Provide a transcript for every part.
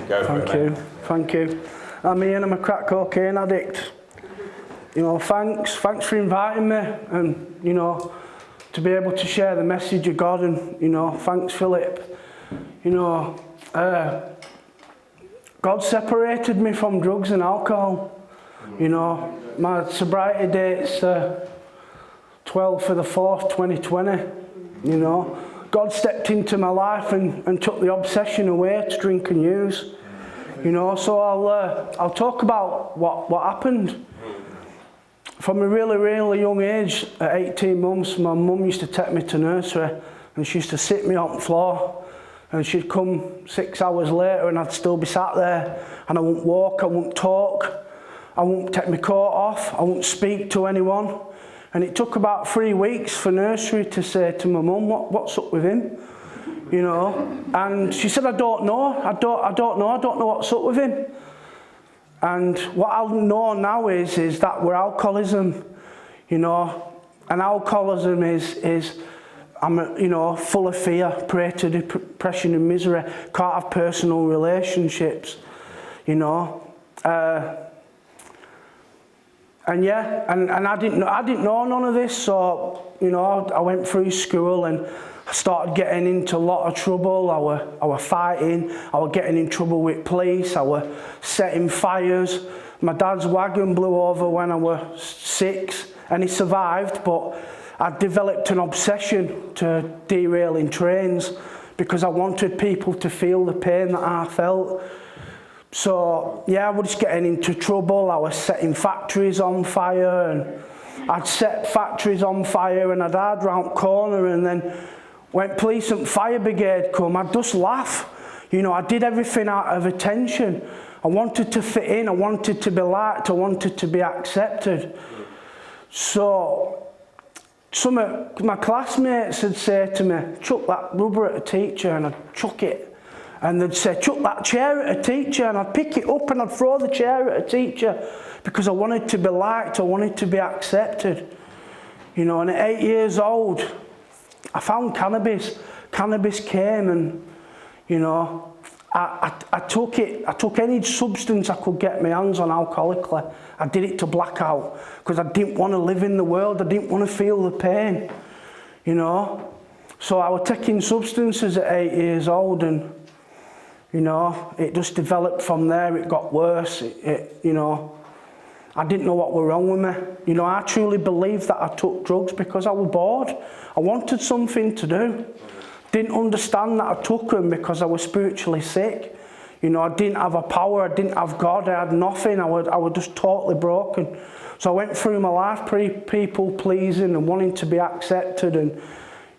Go for it, mate. Thank you. I'm Ian, I'm a crack cocaine addict. You know, thanks for inviting me, and, you know, to be able to share the message of God, and, you know, thanks, Philip. You know, God separated me from drugs and alcohol. You know, my sobriety date's 12/4/2020. You know, God stepped into my life and took the obsession away to drink and use. You know, so I'll talk about what happened. From a really young age, at 18 months, my mum used to take me to nursery, and she used to sit me on the floor, and she'd come 6 hours later and I'd still be sat there, and I wouldn't walk, I wouldn't talk, I wouldn't take my coat off, I wouldn't speak to anyone. And it took about 3 weeks for nursery to say to my mum, what's up with him? You know, and she said, I don't know what's up with him. And what I know now is that we're alcoholism, you know, and alcoholism is I'm, you know, full of fear, prey to depression and misery, can't have personal relationships, you know. And yeah, and I didn't know none of this, so, you know, I went through school and I started getting into a lot of trouble. I were fighting, I was getting in trouble with police, I were setting fires. My dad's wagon blew over when I was 6, and he survived, but I developed an obsession to derailing trains because I wanted people to feel the pain that I felt. So yeah, I was just getting into trouble. I was setting factories on fire, and I'd set factories on fire and I'd hide round the corner, and then when police and fire brigade come, I'd just laugh. You know, I did everything out of attention. I wanted to fit in, I wanted to be liked, I wanted to be accepted. So some of my classmates would say to me, chuck that rubber at a teacher, and I'd chuck it. And they'd say, chuck that chair at a teacher, and I'd pick it up and I'd throw the chair at a teacher because I wanted to be liked, I wanted to be accepted. You know, and at 8 years old, I found cannabis. Cannabis came, and, you know, I took it. I took any substance I could get my hands on alcoholically. I did it to blackout because I didn't want to live in the world. I didn't want to feel the pain, you know. So I was taking substances at 8 years old, and, you know, it just developed from there. It got worse. You know, I didn't know what was wrong with me. You know, I truly believed that I took drugs because I was bored. I wanted something to do. Didn't understand that I took them because I was spiritually sick. You know, I didn't have a power, I didn't have God, I had nothing. I was just totally broken. So I went through my life people pleasing and wanting to be accepted, and,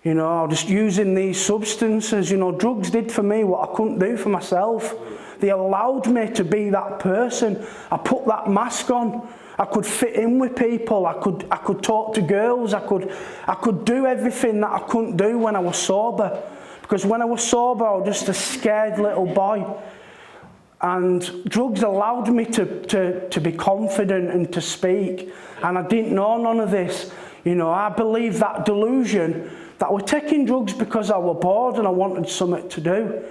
you know, I was just using these substances. You know, drugs did for me what I couldn't do for myself. They allowed me to be that person. I put that mask on. I could fit in with people. I could talk to girls. I could do everything that I couldn't do when I was sober. Because when I was sober, I was just a scared little boy. And drugs allowed me to be confident and to speak. And I didn't know none of this. You know, I believed that delusion that I was taking drugs because I was bored and I wanted something to do.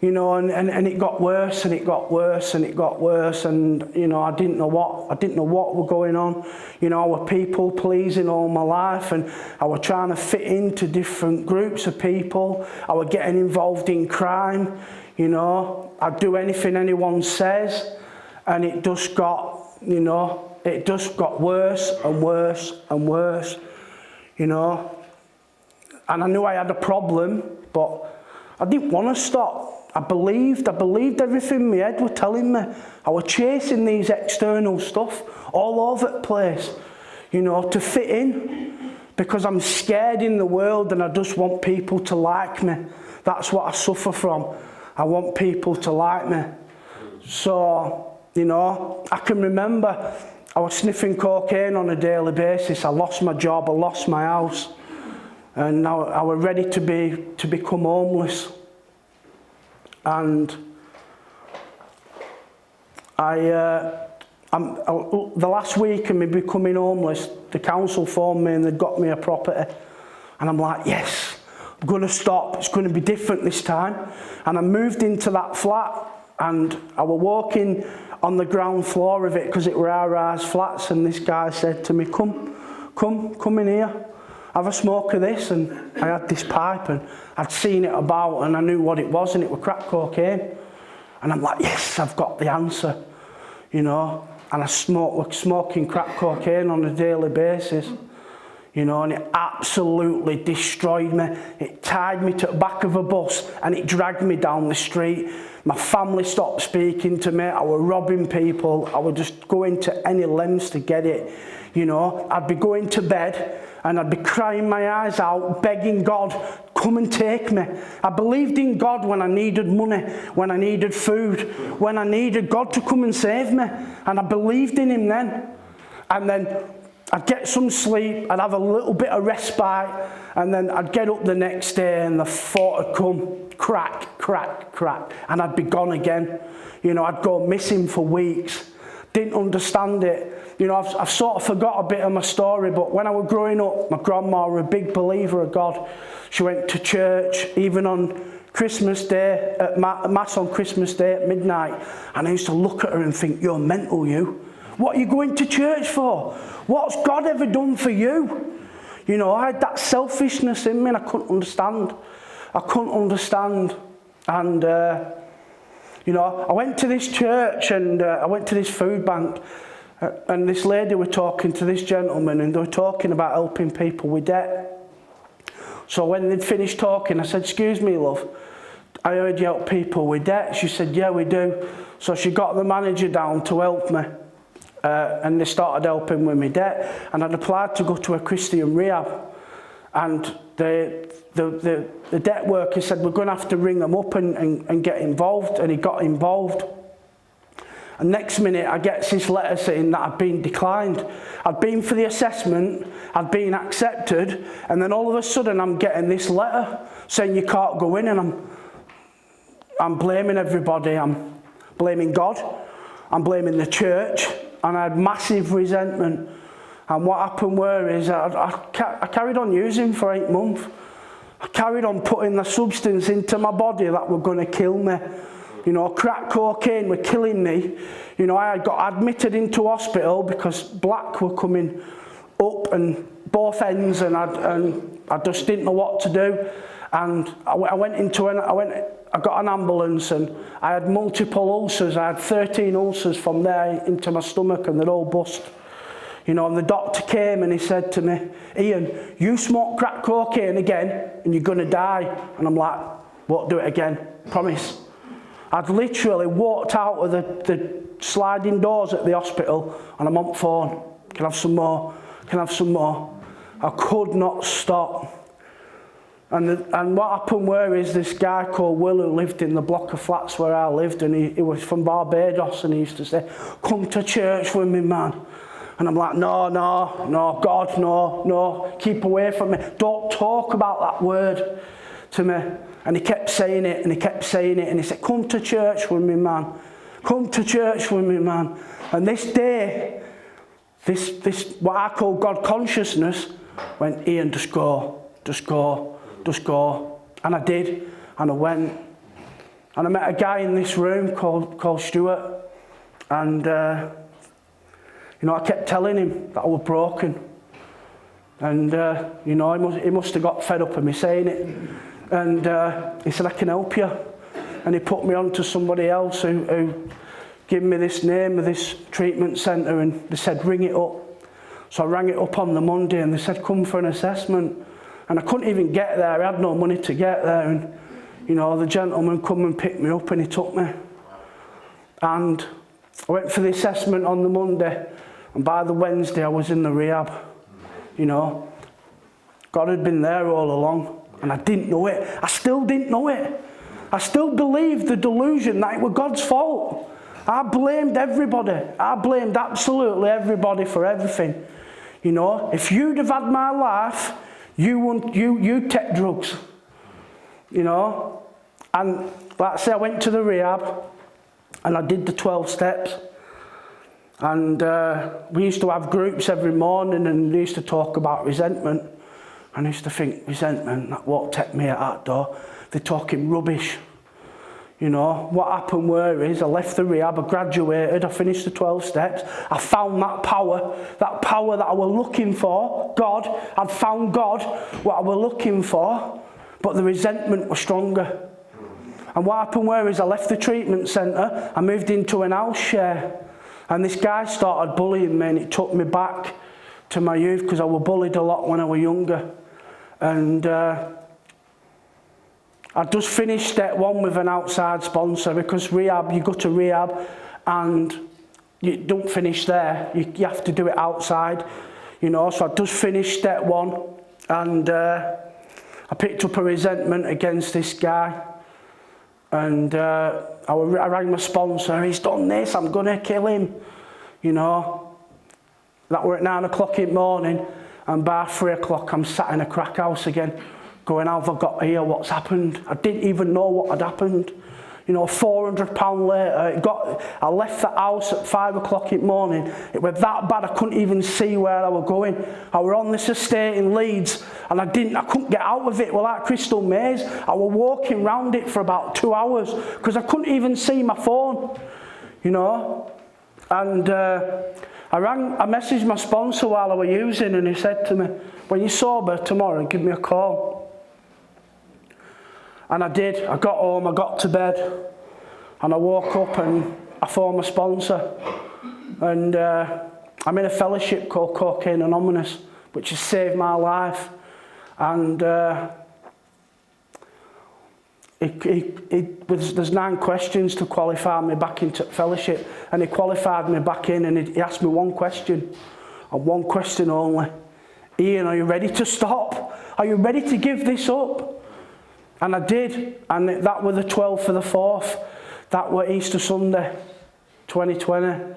You know, and it got worse, and it got worse, and it got worse, and, you know, I didn't know what was going on. You know, I was people pleasing all my life, and I was trying to fit into different groups of people. I was getting involved in crime. You know, I'd do anything anyone says, and it just got, you know, it just got worse and worse and worse. You know, and I knew I had a problem, but I didn't want to stop. I believed everything my head was telling me. I was chasing these external stuff all over the place, you know, to fit in, because I'm scared in the world and I just want people to like me. That's what I suffer from. I want people to like me. So, you know, I can remember I was sniffing cocaine on a daily basis. I lost my job, I lost my house, and I was ready to become homeless. And the last week of me becoming homeless, the council phoned me and they'd got me a property. And I'm like, yes, I'm going to stop. It's going to be different this time. And I moved into that flat, And I was walking on the ground floor of it because it were our rise flats, and this guy said to me, come in here, have a smoke of this. And I had this pipe and I'd seen it about and I knew what it was, and it was crack cocaine. And I'm like, yes, I've got the answer, you know. And I was smoking crack cocaine on a daily basis, you know, and it absolutely destroyed me. It tied me to the back of a bus and it dragged me down the street. My family stopped speaking to me. I was robbing people. I would just going to any lengths to get it, you know. I'd be going to bed and I'd be crying my eyes out, begging God, come and take me. I believed in God when I needed money, when I needed food, when I needed God to come and save me. And I believed in him then. And then I'd get some sleep, I'd have a little bit of respite, and then I'd get up the next day and the thought would come, crack, crack, crack, and I'd be gone again. You know, I'd go missing for weeks. Didn't understand it. You know, I've sort of forgot a bit of my story, but when I was growing up, my grandma was a big believer of God. She went to church, even on Christmas Day, at Mass on Christmas Day at midnight, and I used to look at her and think, you're mental, you. What are you going to church for? What's God ever done for you? You know, I had that selfishness in me and I couldn't understand. And, you know, I went to this church and I went to this food bank, and this lady was talking to this gentleman and they were talking about helping people with debt. So when they'd finished talking, I said, excuse me, love, I heard you help people with debt. She said, yeah, we do. So she got the manager down to help me. And they started helping with my debt, and I'd applied to go to a Christian rehab, and the debt worker said we're going to have to ring them up and get involved, and he got involved. And next minute I get this letter saying that I'd been declined. I'd been for the assessment, I'd been accepted, and then all of a sudden I'm getting this letter saying you can't go in, and I'm blaming everybody. I'm blaming God, I'm blaming the church. And I had massive resentment. And what happened I carried on using for 8 months. I carried on putting the substance into my body that were going to kill me. You know, crack cocaine were killing me. You know, I got admitted into hospital because black were coming up and both ends, and I just didn't know what to do. And I got an ambulance and I had multiple ulcers. I had 13 ulcers from there into my stomach, and they're all bust. You know, and the doctor came and he said to me, Ian, you smoke crack cocaine again and you're going to die. And I'm like, won't do it again, promise. I'd literally walked out of the sliding doors at the hospital and I'm on the phone. Can I have some more? Can I have some more? I could not stop. And what happened is this guy called Will, who lived in the block of flats where I lived, and he was from Barbados, and he used to say, come to church with me, man. And I'm like, no, God, no, keep away from me. Don't talk about that word to me. And he kept saying it, and he kept saying it, and he said, come to church with me, man. Come to church with me, man. And this day, this what I call God consciousness went, Ian, just go. And I did, and I went, and I met a guy in this room called Stuart, and you know, I kept telling him that I was broken, and you know, he must have got fed up of me saying it, and he said, I can help you, and he put me on to somebody else who gave me this name of this treatment centre, and they said, ring it up. So I rang it up on the Monday, and they said, come for an assessment. And I couldn't even get there. I had no money to get there. And, you know, the gentleman come and picked me up and he took me. And I went for the assessment on the Monday. And by the Wednesday, I was in the rehab. You know, God had been there all along. And I didn't know it. I still didn't know it. I still believed the delusion that it was God's fault. I blamed everybody. I blamed absolutely everybody for everything. You know, if you'd have had my life, you take drugs, you know. And like I say, I went to the rehab and I did the 12 steps. And we used to have groups every morning, and they used to talk about resentment. And I used to think, resentment, that won't take me at that door. They're talking rubbish. You know, what happened is I left the rehab, I graduated, I finished the 12 steps, I found that power that I was looking for, God. I'd found God, what I was looking for, but the resentment was stronger. And what happened is I left the treatment centre, I moved into an house share, and this guy started bullying me, and it took me back to my youth, because I was bullied a lot when I was younger. And I just finished step 1 with an outside sponsor, because rehab, you go to rehab and you don't finish there. You have to do it outside, you know. So I just finished step 1, and I picked up a resentment against this guy. And I rang my sponsor, he's done this, I'm going to kill him, you know. That were at 9 o'clock in the morning, and by 3 o'clock I'm sat in a crack house again, going, how have I got here, what's happened? I didn't even know what had happened. You know, £400 later, I left the house at 5 o'clock in the morning. It was that bad I couldn't even see where I was going. I was on this estate in Leeds, and I couldn't get out of it. Well, like Crystal Maze, I was walking round it for about 2 hours, because I couldn't even see my phone, you know. And I messaged my sponsor while I was using, and he said to me, when you're sober tomorrow, give me a call. And I did. I got home, I got to bed, and I woke up and I phoned my sponsor. And I'm in a fellowship called Cocaine Anonymous, which has saved my life. And there's 9 questions to qualify me back into fellowship, and he qualified me back in, and he asked me one question, and one question only. Ian, are you ready to stop? Are you ready to give this up? And I did, and that was the 12th of the 4th. That was Easter Sunday, 2020.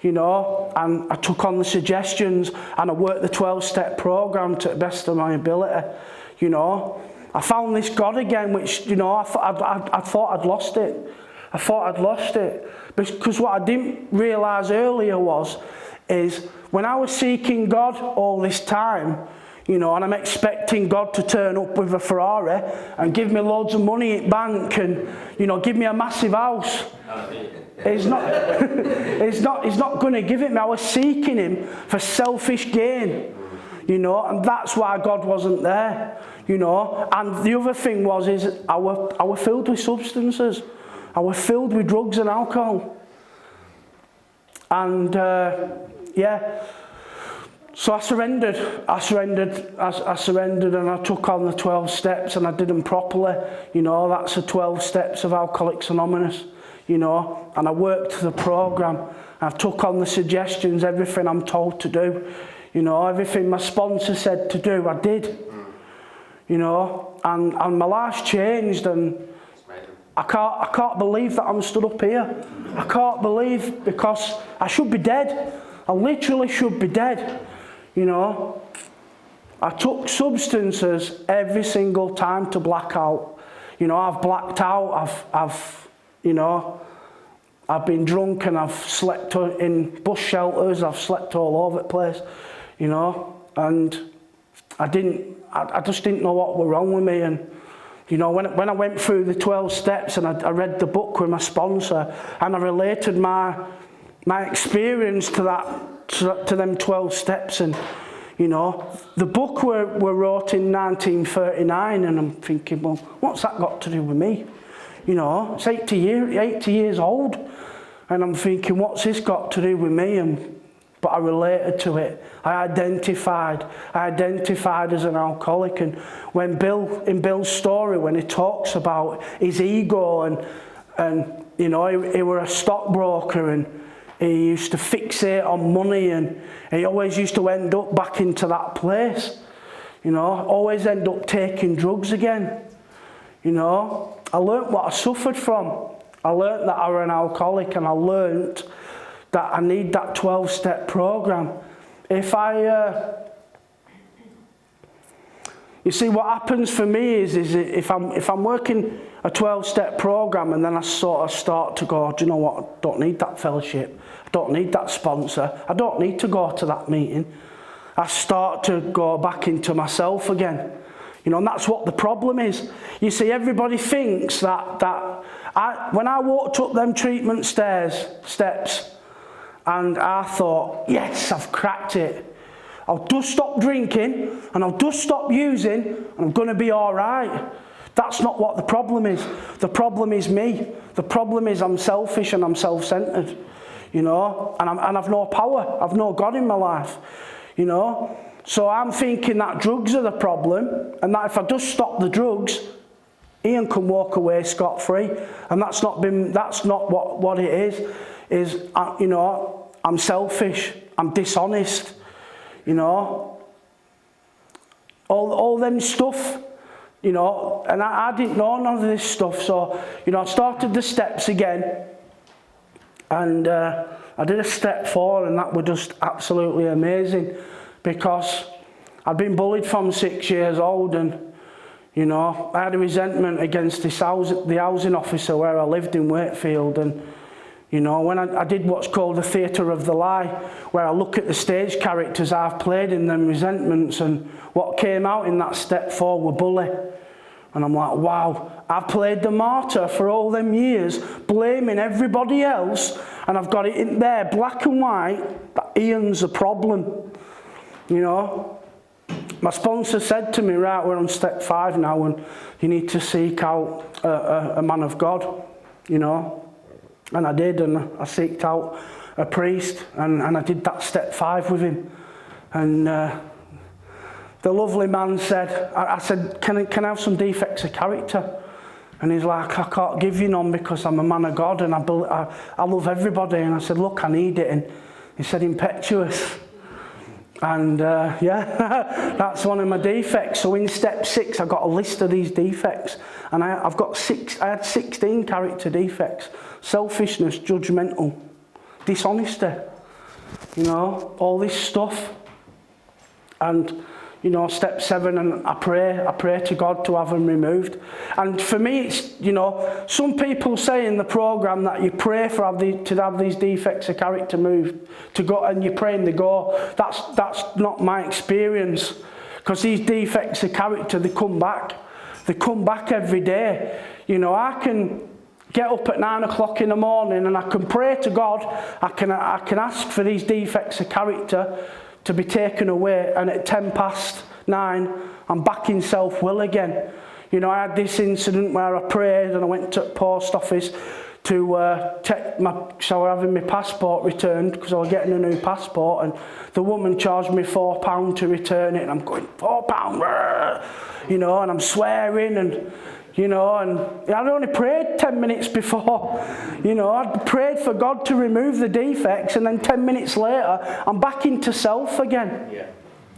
You know, and I took on the suggestions, and I worked the 12-step program to the best of my ability. You know, I found this God again, which, you know, I thought I'd lost it. I thought I'd lost it. Because what I didn't realise earlier is when I was seeking God all this time, you know, and I'm expecting God to turn up with a Ferrari and give me loads of money at bank and, you know, give me a massive house. He's not going to give it me. I was seeking him for selfish gain, you know, and that's why God wasn't there, you know. And the other thing is I were filled with substances. I was filled with drugs and alcohol. And, yeah. So I surrendered and I took on the 12 steps, and I did them properly. You know, that's the 12 steps of Alcoholics Anonymous, you know, and I worked the program. I took on the suggestions, everything I'm told to do, you know, everything my sponsor said to do, I did, you know, and my life's changed, and I can't believe that I'm stood up here. I can't believe, because I should be dead. I literally should be dead. You know, I took substances every single time to black out. You know, I've blacked out, I've been drunk, and I've slept in bush shelters, I've slept all over the place, you know, and I just didn't know what was wrong with me. And, you know, when I went through the 12 steps, and I read the book with my sponsor, and I related my experience to them 12 steps, and, you know, the book were wrote in 1939, and I'm thinking, well, what's that got to do with me? You know, it's 80 years old, and I'm thinking, what's this got to do with me? But I related to it. I identified as an alcoholic. And when in Bill's story, when he talks about his ego, and you know, he were a stockbroker, and he used to fixate on money, and he always used to end up back into that place. You know, always end up taking drugs again. You know, I learnt what I suffered from. I learnt that I was an alcoholic, and I learnt that I need that 12-step program. You see, what happens for me is if I'm working a 12-step program, and then I sort of start to go, do you know what, I don't need that fellowship, I don't need that sponsor, I don't need to go to that meeting. I start to go back into myself again. You know, and that's what the problem is. You see, everybody thinks that When I walked up them treatment steps, and I thought, yes, I've cracked it. I'll just stop drinking and I'll just stop using and I'm going to be all right. That's not what the problem is. The problem is me. The problem is I'm selfish and I'm self-centered, you know, and I've no power. I've no God in my life, you know. So I'm thinking that drugs are the problem, and that if I just stop the drugs, Ian can walk away scot-free. And that's not what it is, you know, I'm selfish, I'm dishonest, you know, all them stuff, you know, and I didn't know none of this stuff. So, you know, I started the steps again, and I did a step 4, and that was just absolutely amazing, because I'd been bullied from 6 years old, and, you know, I had a resentment against the housing officer where I lived in Wakefield. And, you know, when I did what's called the theatre of the lie, where I look at the stage characters I've played in them resentments, and what came out in that step 4 were bully. And I'm like, wow, I've played the martyr for all them years, blaming everybody else, and I've got it in there, black and white, that Ian's a problem, you know. My sponsor said to me, right, we're on step 5 now, and you need to seek out a man of God, you know. And I did, and I seeked out a priest, and I did that step 5 with him. And the lovely man said, I said, can I have some defects of character? And he's like, I can't give you none because I'm a man of God and I love everybody. And I said, look, I need it. And he said, impetuous. And yeah, that's one of my defects. So in step 6, I got a list of these defects. And I had 16 character defects. Selfishness, judgmental, dishonesty, you know, all this stuff. And, you know, step 7, and I pray to God to have them removed. And for me, it's, you know, some people say in the programme that you pray to have these defects of character moved, to go, and you pray and they go. That's not my experience, because these defects of character, they come back. They come back every day. You know, I can get up at 9 o'clock in the morning and I can pray to God. I can ask for these defects of character to be taken away, and at 9:10, I'm back in self-will again. You know, I had this incident where I prayed and I went to the post office to check so I was having my passport returned, because I was getting a new passport, and the woman charged me £4 to return it, and I'm going, £4, you know, and I'm swearing, and you know, and I'd only prayed 10 minutes before. You know, I'd prayed for God to remove the defects, and then 10 minutes later, I'm back into self again. Yeah.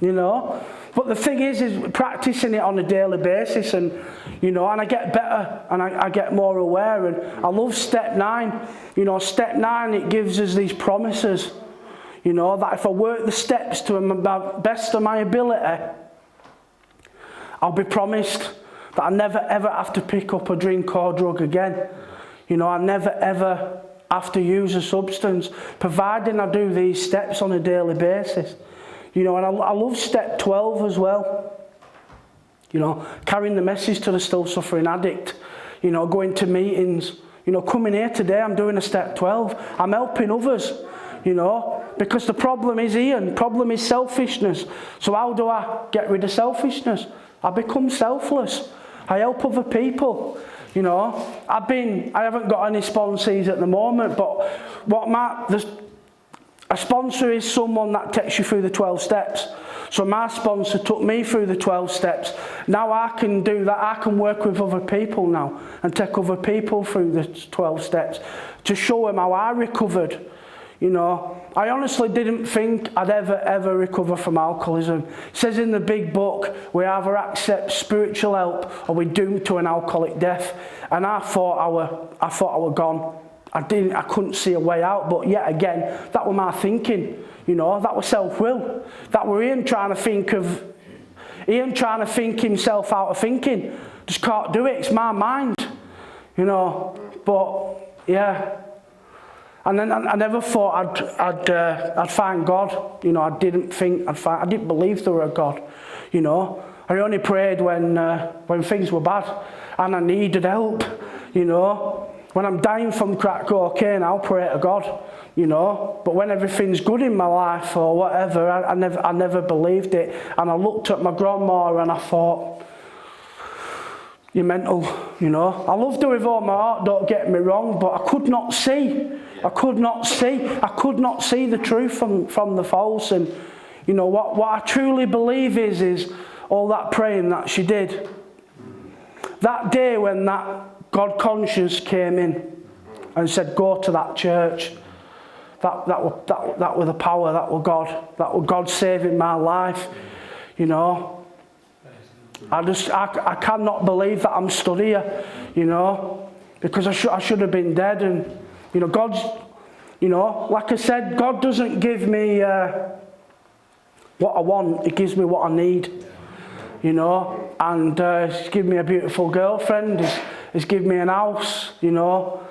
You know, but the thing is practicing it on a daily basis, and, you know, and I get better, and I get more aware, and I love step 9. You know, step 9, it gives us these promises, you know, that if I work the steps to the best of my ability, I'll be promised that I never ever have to pick up a drink or drug again. You know, I never ever have to use a substance, providing I do these steps on a daily basis. You know, and I love step 12 as well. You know, carrying the message to the still suffering addict. You know, going to meetings. You know, coming here today, I'm doing a step 12. I'm helping others, you know, because the problem is Ian, problem is selfishness. So how do I get rid of selfishness? I become selfless. I help other people, you know. I haven't got any sponsees at the moment, but a sponsor is someone that takes you through the 12 steps. So my sponsor took me through the 12 steps. Now I can do that. I can work with other people now and take other people through the 12 steps to show them how I recovered. You know, I honestly didn't think I'd ever recover from alcoholism. It says in the big book, we either accept spiritual help or we're doomed to an alcoholic death. And I thought I were gone. I couldn't see a way out, but yet again, that was my thinking. You know, that was self-will. That were Ian trying to think himself out of thinking. Just can't do it. It's my mind. You know, but yeah. And then I never thought I'd find God. You know, I didn't believe there were a God. You know, I only prayed when things were bad and I needed help. You know, When I'm dying from crack cocaine, I'll pray to God, you know. But when everything's good in my life or whatever, I never believed it. And I looked at my grandma and I thought, you're mental, you know. I loved her with all my heart, don't get me wrong, but I could not see. I could not see the truth from the false. And, you know, what I truly believe is all that praying that she did. That day when that God conscience came in and said, go to that church, that was the power, that was God saving my life, you know. I cannot believe that I'm stood here, you know, because I should have been dead. And, you know, God's, you know, like I said, God doesn't give me what I want, He gives me what I need, you know. And He's given me a beautiful girlfriend, He's given me an house, you know.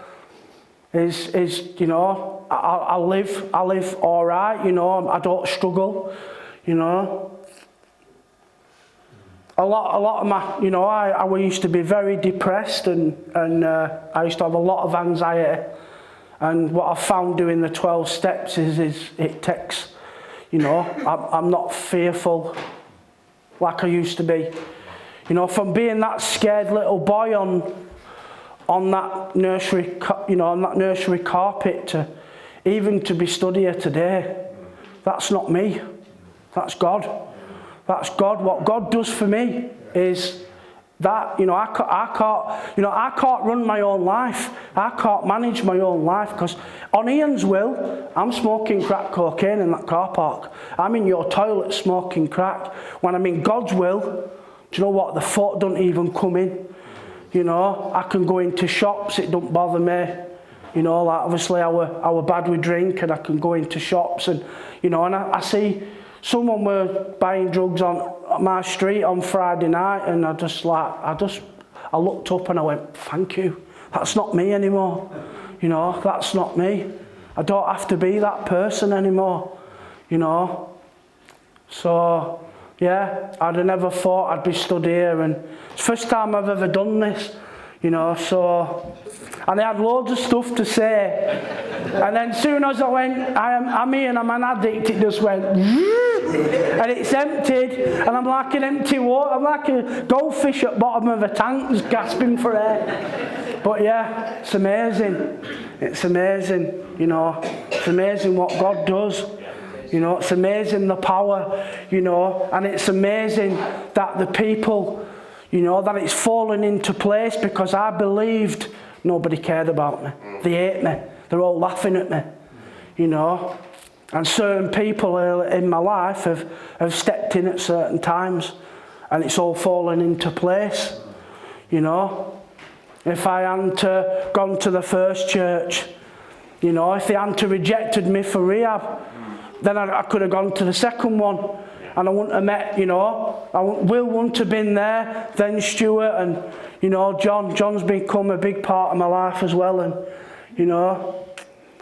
You know, I live all right, you know, I don't struggle, you know. A lot of my, you know, I used to be very depressed and I used to have a lot of anxiety. And what I've found doing the 12 steps is it takes, you know, I'm not fearful like I used to be. You know, from being that scared little boy on that nursery, you know, on that nursery carpet to even to be stood here today, that's not me, that's God. That's God. What God does for me is that, you know, I can't run my own life. I can't manage my own life because on Ian's will, I'm smoking crack cocaine in that car park. I'm in your toilet smoking crack. When I'm in God's will, do you know what? The thought don't even come in. You know, I can go into shops. It don't bother me. You know, like obviously I were bad with drink, and I can go into shops and, you know, and I see someone were buying drugs on my street on Friday night, and I looked up and I went, thank you. That's not me anymore. You know, that's not me. I don't have to be that person anymore. You know. So, yeah, I'd have never thought I'd be stood here, and it's the first time I've ever done this. You know, so, and I had loads of stuff to say, and then soon as I went, I'm here and I'm an addict, it just went, and it's emptied, and I'm like an empty water, I'm like a goldfish at the bottom of a tank, just gasping for air. But yeah, it's amazing, you know, it's amazing what God does. You know, it's amazing the power, you know, and it's amazing that the people, you know, that it's fallen into place, because I believed nobody cared about me. They hate me. They're all laughing at me, you know. And certain people in my life have stepped in at certain times, and it's all fallen into place, you know. If I hadn't gone to the first church, you know, if they hadn't rejected me for rehab, then I could have gone to the second one. And I wouldn't have met, you know, Will wouldn't have been there, then Stuart, and, you know, John's become a big part of my life as well. And, you know,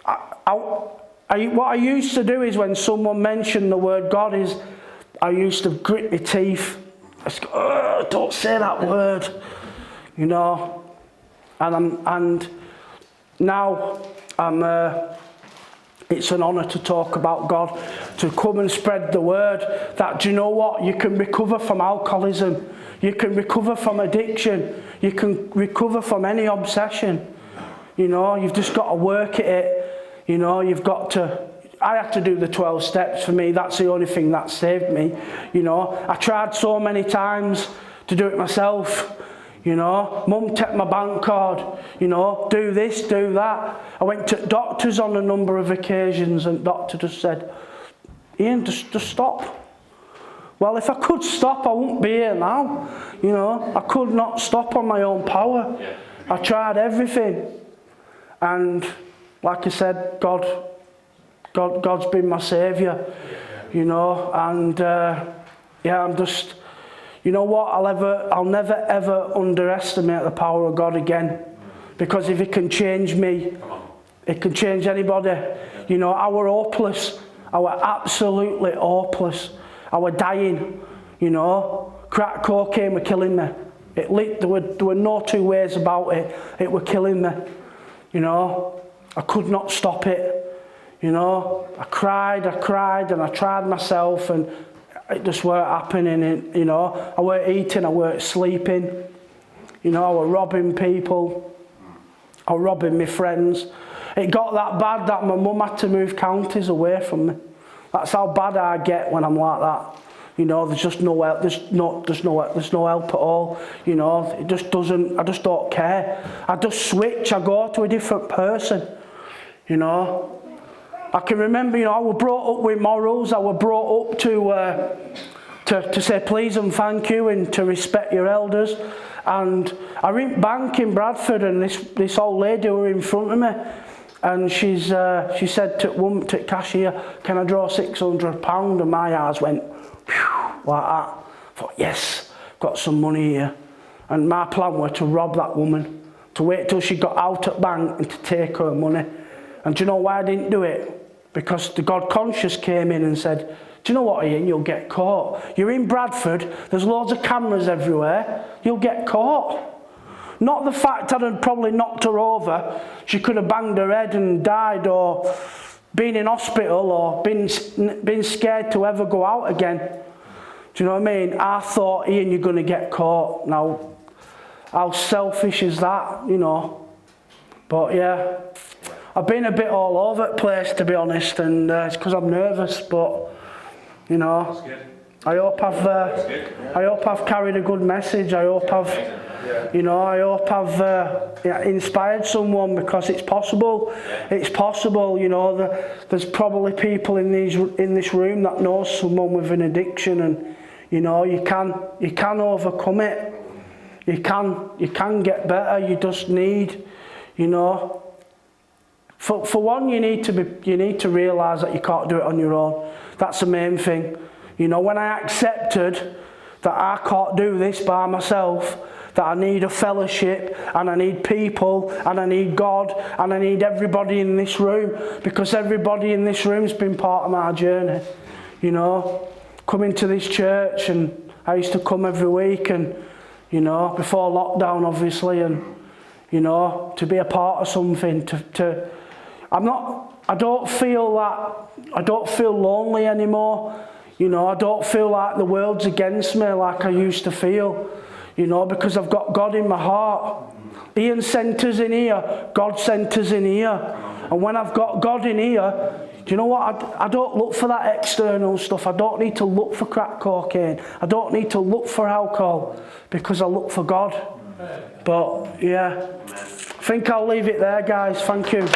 what I used to do is when someone mentioned the word God is, I used to grit my teeth. I just go, don't say that word, you know. And now it's an honour to talk about God, to come and spread the word that, do you know what, you can recover from alcoholism, you can recover from addiction, you can recover from any obsession. You know, you've just got to work at it. You know, I had to do the 12 steps for me. That's the only thing that saved me. You know, I tried so many times to do it myself. You know, Mum took my bank card, you know, do this, do that. I went to doctors on a number of occasions, and the doctor just said, Ian, just stop. Well, if I could stop, I wouldn't be here now. You know, I could not stop on my own power. I tried everything. And like I said, God's been my saviour, you know, and yeah, I'm just, you know what, I'll never ever underestimate the power of God again, because if He can change me, It can change anybody. You know, I were hopeless. I were absolutely hopeless. I were dying, you know. Crack cocaine were killing me. There were no two ways about it. It were killing me. You know, I could not stop it. You know, I cried, and I tried myself, and it just weren't happening. And, you know, I weren't eating, I weren't sleeping. You know, I was robbing people. I was robbing my friends. It got that bad that my mum had to move counties away from me. That's how bad I get when I'm like that. You know, there's just no help. There's no help at all. You know, it just doesn't. I just don't care. I just switch. I go to a different person. You know, I can remember. You know, I was brought up with morals. I was brought up to say please and thank you and to respect your elders. And I went bank in Bradford, and this old lady was in front of me. And she said to the cashier, "Can I draw £600?" And my eyes went, phew, like that. I thought, yes, got some money here. And my plan was to rob that woman, to wait till she got out at bank and to take her money. And do you know why I didn't do it? Because the God conscious came in and said, do you know what, Ian, you'll get caught. You're in Bradford, there's loads of cameras everywhere, you'll get caught. Not the fact I'd have probably knocked her over, she could have banged her head and died, or been in hospital, or been scared to ever go out again. Do you know what I mean? I thought, Ian, you're going to get caught. Now, how selfish is that, you know? But yeah, I've been a bit all over the place, to be honest, and it's because I'm nervous, but, you know, I hope I've carried a good message. I hope I've... You know, I hope I've inspired someone, because it's possible. It's possible, you know. There's probably people in this room that know someone with an addiction, and you know, you can overcome it. You can get better. You just need, you know. For one, you need to realise that you can't do it on your own. That's the main thing. You know, when I accepted that I can't do this by myself, that I need a fellowship, and I need people, and I need God, and I need everybody in this room, because everybody in this room's been part of my journey. You know, coming to this church, and I used to come every week, and you know, before lockdown obviously, and you know, to be a part of something, I don't feel lonely anymore. You know, I don't feel like the world's against me like I used to feel. You know, because I've got God in my heart. Ian sent us in here. God sent us in here. And when I've got God in here, do you know what? I don't look for that external stuff. I don't need to look for crack cocaine. I don't need to look for alcohol, because I look for God. But yeah, I think I'll leave it there, guys. Thank you.